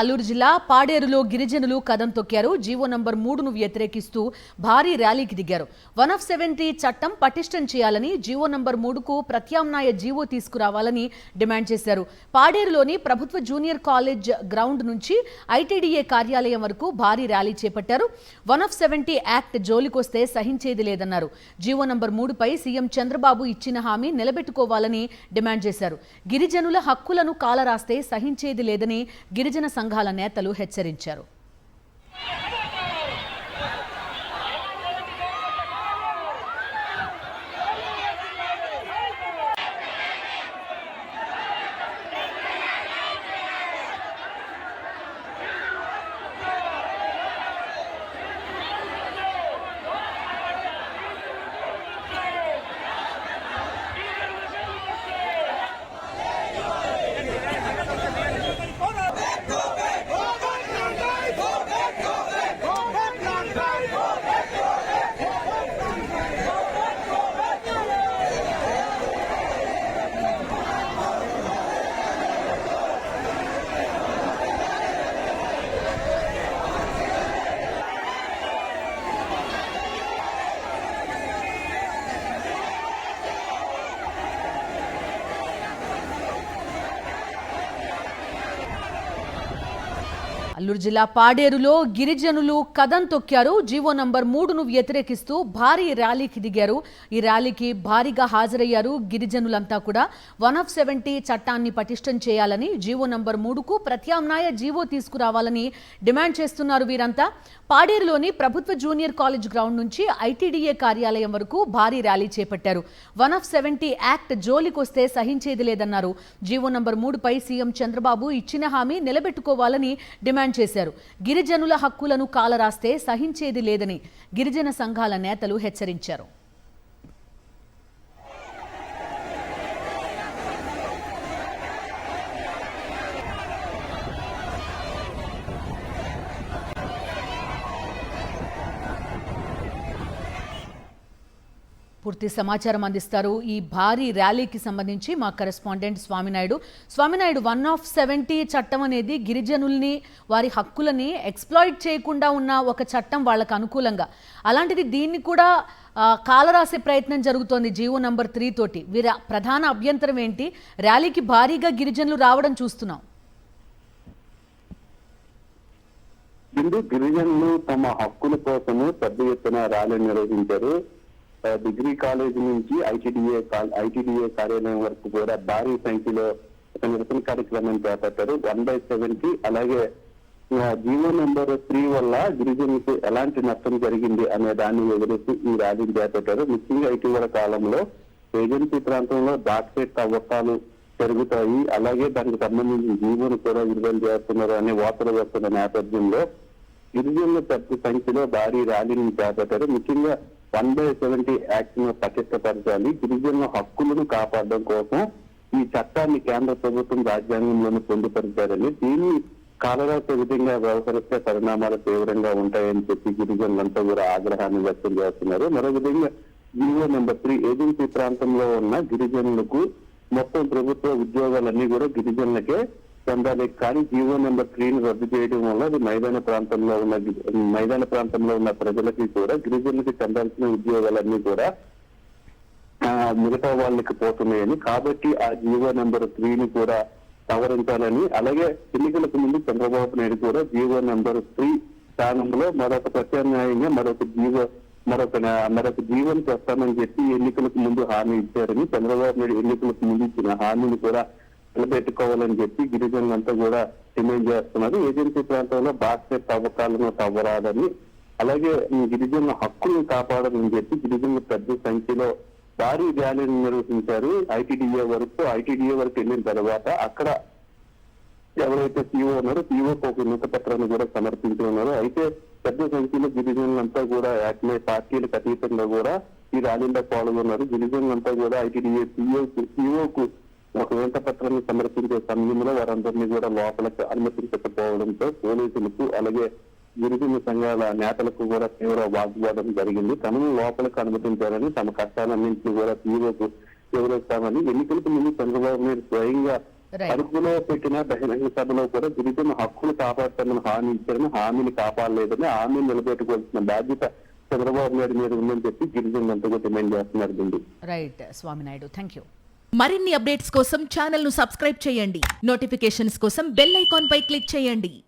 అల్లూరు జిల్లా పాడేరులో గిరిజనులు కదం తొక్కారు. GO number 3ను వ్యతిరేకిస్తూ భారీ ర్యాలీకి దిగారు. 170 చట్టం పటిష్టం చేయాలని, జీవో నంబర్ 3కు ప్రత్యామ్నాయ జీవో తీసుకురావాలని డిమాండ్ చేశారు. పాడేరులోని ప్రభుత్వ జూనియర్ కాలేజ్ గ్రౌండ్ నుంచి ఐటీడీఏ కార్యాలయం వరకు భారీ ర్యాలీ చేపట్టారు. 170 యాక్ట్ జోలికొస్తే సహించేది లేదన్నారు. జీవో నంబర్ 3పై సీఎం చంద్రబాబు ఇచ్చిన హామీ నిలబెట్టుకోవాలని డిమాండ్ చేశారు. గిరిజనుల హక్కులను కాలరాస్తే సహించేది లేదని గిరిజన సంఘాల నేతలు హెచ్చరించారు. అల్లూరు జిల్లా పాడేరులో గిరిజనులు కదం తొక్కారు. జీవో నంబర్ 3ను వ్యతిరేకిస్తూ భారీ ర్యాలీకి దిగారు. ఈ ర్యాలీకి భారీగా హాజరయ్యారు గిరిజనులంతా కూడా. 170 చట్టాన్ని పటిష్టం చేయాలని, జీవో నంబర్ 3కు ప్రత్యామ్నాయ జీవో తీసుకురావాలని డిమాండ్ చేస్తున్నారు వీరంతా. పాడేరులోని ప్రభుత్వ జూనియర్ కాలేజ్ గ్రౌండ్ నుంచి ఐటీడీఏ కార్యాలయం వరకు భారీ ర్యాలీ చేపట్టారు. 170 యాక్ట్ జోలికొస్తే సహించేది లేదన్నారు. జీవో నంబర్ 3పై సీఎం చంద్రబాబు ఇచ్చిన హామీ నిలబెట్టుకోవాలని డిమాండ్ చేశారు. గిరిజనుల హక్కులను కాలరాస్తే సహించేది లేదని గిరిజన సంఘాల నేతలు హెచ్చరించారు. పూర్తి సమాచారం అందిస్తారు ఈ భారీ ర్యాలీకి సంబంధించి మా కరెస్పాండెంట్ స్వామినాయుడు. 170 చట్టం అనేది గిరిజనుల్ని, వారి హక్కులని ఎక్స్‌ప్లాయిట్ చేయకుండా ఉన్న ఒక చట్టం, వాళ్ళకు అనుకూలంగా. అలాంటిది దీన్ని కూడా కాలరాసే ప్రయత్నం జరుగుతోంది జీవో నంబర్ 3 తోటి. వీరి ప్రధాన అభ్యంతరం ఏంటి? ర్యాలీకి భారీగా గిరిజనులు రావడం చూస్తున్నాం. గిరిజనులు తమ హక్కుల కోసము పెద్ద ఎత్తున ర్యాలీ నిర్వహించారు. డిగ్రీ కాలేజ్ నుంచి ఐటీడీఏ కార్యాలయం వరకు కూడా భారీ సంఖ్యలో ఒక నిరసన కార్యక్రమం చేపట్టారు. 1/70 అలాగే జీవో నెంబర్ 3 వల్ల గిరిజనులకు ఎలాంటి నష్టం జరిగింది అనే దాన్ని ఎదురుస్తూ ఈ ర్యాలీని చేపట్టారు. ముఖ్యంగా ఇటీవల కాలంలో ఏజెన్సీ ప్రాంతంలో బాక్సైట్ తవ్వకాలు జరుగుతాయి, అలాగే దానికి సంబంధించిన జీవోను కూడా విడుదల చేస్తున్నారు అనే వార్తలు వస్తున్న నేపథ్యంలో గిరిజనులు పెద్ద సంఖ్యలో భారీ ర్యాలీని చేపట్టారు. ముఖ్యంగా 1/70 యాక్ట్ ను పటిష్టపరచాలి, గిరిజనుల హక్కులను కాపాడడం కోసం ఈ చట్టాన్ని కేంద్ర ప్రభుత్వం రాజ్యాంగంలోనే పొందుపరిచారని, దీన్ని కాలరాసే విధంగా వ్యవహరిస్తే పరిణామాలు తీవ్రంగా ఉంటాయని చెప్పి గిరిజనులంతా కూడా ఆగ్రహాన్ని వ్యక్తం చేస్తున్నారు. మరో విధంగా జీవో నెంబర్ 3 ఏజెన్సీ ప్రాంతంలో ఉన్న గిరిజనులకు మొత్తం ప్రభుత్వ ఉద్యోగాలన్నీ కూడా గిరిజనులకే చెందాలి. కానీ జీవో నెంబర్ 3ని రద్దు చేయడం వల్ల అది మైదాన ప్రాంతంలో ఉన్న ప్రజలకి కూడా గిరిజనులకి చెందాల్సిన ఉద్యోగాలన్నీ కూడా మిగతా వాళ్ళకి పోతున్నాయని, కాబట్టి ఆ జీవో నెంబర్ 3ని కూడా సవరించాలని, అలాగే ఎన్నికలకు ముందు చంద్రబాబు నాయుడు కూడా జీవో నెంబర్ 3 స్థానంలో మరొక ప్రత్యామ్నాయంగా మరొక జీవోని తెస్తామని చెప్పి ఎన్నికలకు ముందు హామీ ఇచ్చారని, చంద్రబాబు నాయుడు ఎన్నికలకు ముందు ఇచ్చిన హామీని కూడా నిలబెట్టుకోవాలని చెప్పి గిరిజనులంతా కూడా డిమాండ్ చేస్తున్నారు. ఏజెన్సీ ప్రాంతంలో బాక్సైట్ తవ్వకాలను తవ్వరాదని, అలాగే గిరిజనుల హక్కులను కాపాడాలని చెప్పి గిరిజనులు పెద్ద సంఖ్యలో భారీ ర్యాలీని నిర్వహించారు. ఐటీడీఏ వరకు వెళ్ళిన తర్వాత అక్కడ ఎవరైతే సీఓ ఉన్నారో సీఓకు ఒక వినతి పత్రాన్ని కూడా సమర్పించి ఉన్నారు. అయితే పెద్ద సంఖ్యలో గిరిజనులంతా కూడా పార్టీలకు అతీతంగా కూడా ఈ ర్యాలీలో పాల్గొన్నారు. గిరిజనులంతా కూడా ఐటీడీఏ సీఓకు ఒక వినతి పత్రాన్ని సమర్పించే సమయంలో వారందరినీ కూడా లోపలికి అనుమతించకపోవడంతో పోలీసులకు, అలాగే గిరిజన సంఘాల నేతలకు కూడా తీవ్ర వాగ్వాదం జరిగింది. తమను లోపలికి అనుమతించారని, తమ కష్టాలన్నింటినీ కూడా తీవ్రకు వివరిస్తామని ఎన్నికలకు ముందు చంద్రబాబు నాయుడు స్వయంగా Right. అరకులో పెట్టిన బహిరంగ సభలో కూడా గిరిజన హక్కులు కాపాడుతామని హామీ ఇచ్చారని హామీని కాపాడలేదని హామీని నిలబెట్టుకోవాల్సిన బాధ్యత చంద్రబాబు నాయుడు మీద ఉందని చెప్పి గిరిజనులంతా కూడా డిమాండ్ చేస్తున్నారు Bindu. Right Swaminaidu, thank you. మరిన్ని అప్డేట్స్ కోసం ఛానల్ ను సబ్స్క్రైబ్ చేయండి. నోటిఫికేషన్స్ కోసం బెల్ ఐకాన్ పై క్లిక్ చేయండి.